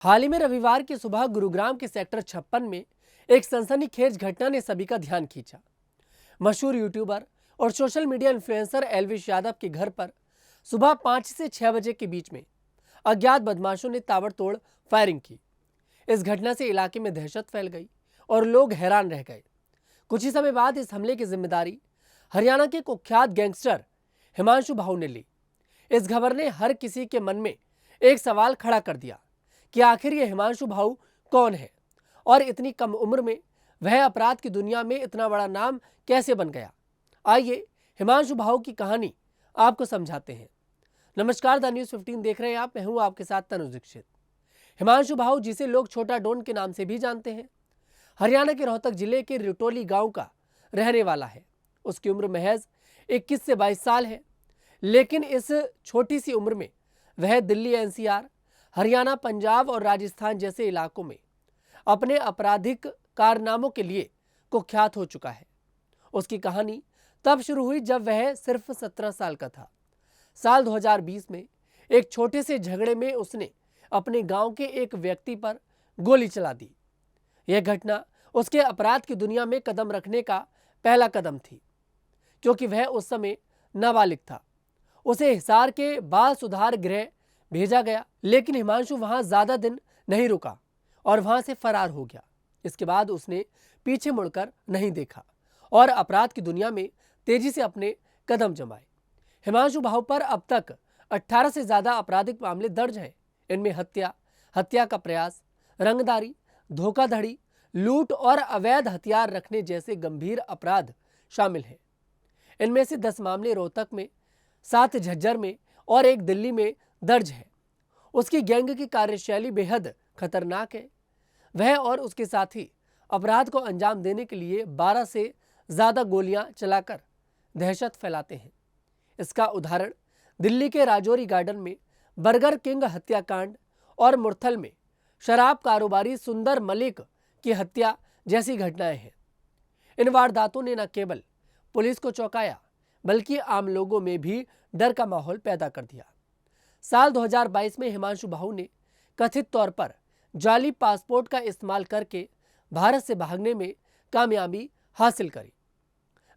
हाल ही में रविवार की सुबह गुरुग्राम के सेक्टर 56 में एक सनसनीखेज घटना ने सभी का ध्यान खींचा। मशहूर यूट्यूबर और social media influencer Elvish Yadav के घर पर सुबह 5 से 6 बजे के बीच में अज्ञात बदमाशों ने ताबड़तोड़ फायरिंग की। इस घटना से इलाके में दहशत फैल गई और लोग हैरान रह गए। कुछ ही समय बाद इस हमले की जिम्मेदारी हरियाणा के कुख्यात गैंगस्टर हिमांशु भाऊ ने ली। इस खबर ने हर किसी के मन में एक सवाल खड़ा कर दिया कि आखिर ये हिमांशु भाऊ कौन है और इतनी कम उम्र में वह अपराध की दुनिया में इतना बड़ा नाम कैसे बन गया। आइए हिमांशु भाऊ की कहानी आपको समझाते हैं। नमस्कार, द न्यूज़ 15 देख रहे हैं आप। मैं हूं आपके साथ तनुज दीक्षित। हिमांशु भाऊ, जिसे लोग छोटा डॉन के नाम से भी जानते हैं, हरियाणा के रोहतक जिले के रिटोली गांव का रहने वाला है। उसकी उम्र महज 21 से 22 साल है, लेकिन इस छोटी सी उम्र में वह दिल्ली, एनसीआर, हरियाणा, पंजाब और राजस्थान जैसे इलाकों में अपने आपराधिक कारनामों के लिए कुख्यात हो चुका है। उसकी कहानी तब शुरू हुई जब वह सिर्फ 17 साल का था। साल 2020 में एक छोटे से झगड़े में उसने अपने गांव के एक व्यक्ति पर गोली चला दी। यह घटना उसके अपराध की दुनिया में कदम रखने का पहला कदम थी, क्योंकि वह उस समय नाबालिग था। उसे हिसार के बाल सुधार गृह भेजा गया, लेकिन हिमांशु वहां ज्यादा दिन नहीं रुका और वहां से फरार हो गया। इसके बाद उसने पीछे मुड़कर नहीं देखा और अपराध की दुनिया में तेजी से अपने कदम जमाए। हिमांशु भाऊ पर अब तक 18 से ज्यादा आपराधिक मामले दर्ज हैं। इनमें हत्या, हत्या का प्रयास, रंगदारी, धोखाधड़ी, लूट और अवैध हथियार रखने जैसे गंभीर अपराध शामिल हैं। इनमें से 10 मामले रोहतक में, 7 झज्जर में और 1 दिल्ली में दर्ज है। उसकी गैंग की कार्यशैली बेहद खतरनाक है। वह और उसके साथी अपराध को अंजाम देने के लिए 12 से ज्यादा गोलियां चलाकर दहशत फैलाते हैं। इसका उदाहरण दिल्ली के राजौरी गार्डन में बर्गर किंग हत्याकांड और मुरथल में शराब कारोबारी सुंदर मलिक की हत्या जैसी घटनाएं हैं। इन वारदातों ने न केवल पुलिस को चौंकाया, बल्कि आम लोगों में भी डर का माहौल पैदा कर दिया। साल 2022 में हिमांशु भाऊ ने कथित तौर पर जाली पासपोर्ट का इस्तेमाल करके भारत से भागने में कामयाबी हासिल करी।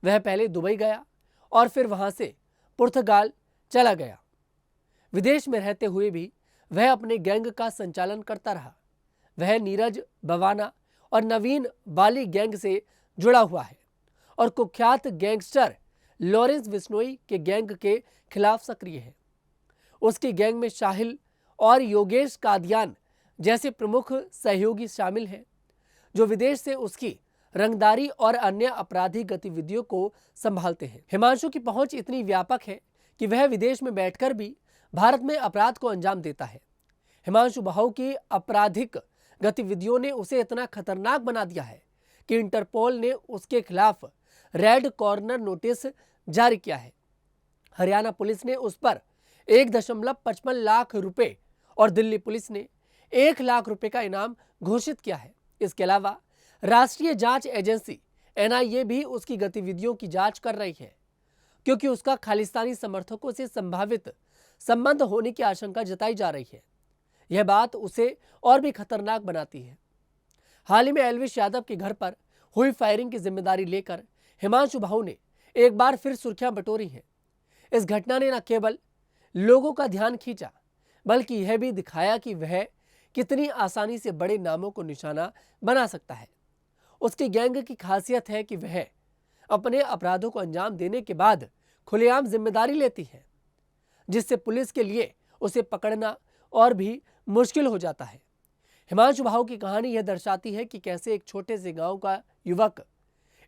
वह पहले दुबई गया और फिर वहां से पुर्तगाल चला गया। विदेश में रहते हुए भी वह अपने गैंग का संचालन करता रहा। वह नीरज बवाना और नवीन बाली गैंग से जुड़ा हुआ है और कुख्यात गैंगस्टर लॉरेंस बिश्नोई के गैंग के खिलाफ सक्रिय है। उसकी गैंग में शाहिल और योगेश कादियान जैसे प्रमुख सहयोगी शामिल हैं, जो विदेश से उसकी रंगदारी और अन्य आपराधिक गतिविधियों को संभालते हैं। हिमांशु की पहुंच इतनी व्यापक है कि वह विदेश में बैठकर भी भारत में अपराध को अंजाम देता है। हिमांशु भाऊ की आपराधिक गतिविधियों ने उसे इतना खतरनाक बना दिया है कि इंटरपोल ने उसके खिलाफ रेड कॉर्नर नोटिस जारी किया है। हरियाणा पुलिस ने उस पर 1.55 लाख रुपए और दिल्ली पुलिस ने 1 लाख रुपए का इनाम घोषित किया है। इसके अलावा राष्ट्रीय जांच एजेंसी एनआईए भी उसकी गतिविधियों की जांच कर रही है, क्योंकि उसका खालिस्तानी समर्थकों से संभावित संबंध होने की आशंका जताई जा रही है। यह बात उसे और भी खतरनाक बनाती है। हाल ही में एल्विश यादव के घर पर हुई फायरिंग की जिम्मेदारी लेकर हिमांशु भाऊ ने एक बार फिर सुर्खियां बटोरी हैं। इस घटना ने न केवल लोगों का ध्यान खींचा, बल्कि यह भी दिखाया कि वह कितनी आसानी से बड़े नामों को निशाना बना सकता है। उसकी गैंग की खासियत है कि वह अपने अपराधों को अंजाम देने के बाद खुलेआम जिम्मेदारी लेती है, जिससे पुलिस के लिए उसे पकड़ना और भी मुश्किल हो जाता है। हिमांशु भाऊ की कहानी यह दर्शाती है कि कैसे एक छोटे से गांव का युवक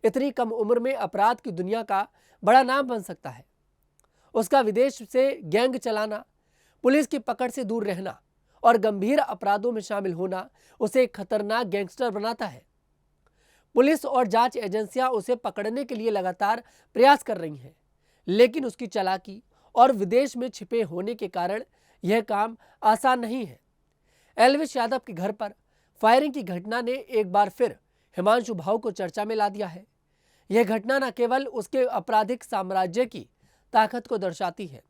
इतनी कम उम्र में अपराध की दुनिया का बड़ा नाम बन सकता है। उसका विदेश से गैंग चलाना, पुलिस की पकड़ से दूर रहना और गंभीर अपराधों में शामिल होना उसे एक खतरनाक गैंगस्टर बनाता है। पुलिस और जांच एजेंसियां उसे पकड़ने के लिए लगातार प्रयास कर रही हैं, लेकिन उसकी चालाकी और विदेश में छिपे होने के कारण यह काम आसान नहीं है। एल्विश यादव के घर पर फायरिंग की घटना ने एक बार फिर हिमांशु भाऊ को चर्चा में ला दिया है। यह घटना न केवल उसके आपराधिक साम्राज्य की ताकत को दर्शाती है,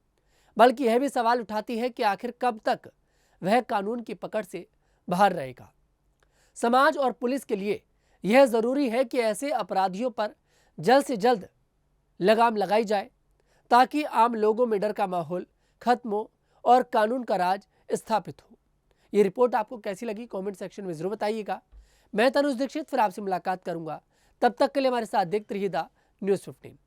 बल्कि यह भी सवाल उठाती है कि आखिर कब तक वह कानून की पकड़ से बाहर रहेगा। समाज और पुलिस के लिए यह जरूरी है कि ऐसे अपराधियों पर जल्द से जल्द लगाम लगाई जाए, ताकि आम लोगों में डर का माहौल खत्म हो और कानून का राज स्थापित हो। ये रिपोर्ट आपको कैसी लगी कमेंट सेक्शन में जरूर बताइएगा। मैं तनुज दीक्षित फिर आपसे मुलाकात करूंगा, तब तक के लिए हमारे साथ देखते रहिए द न्यूज़ 15।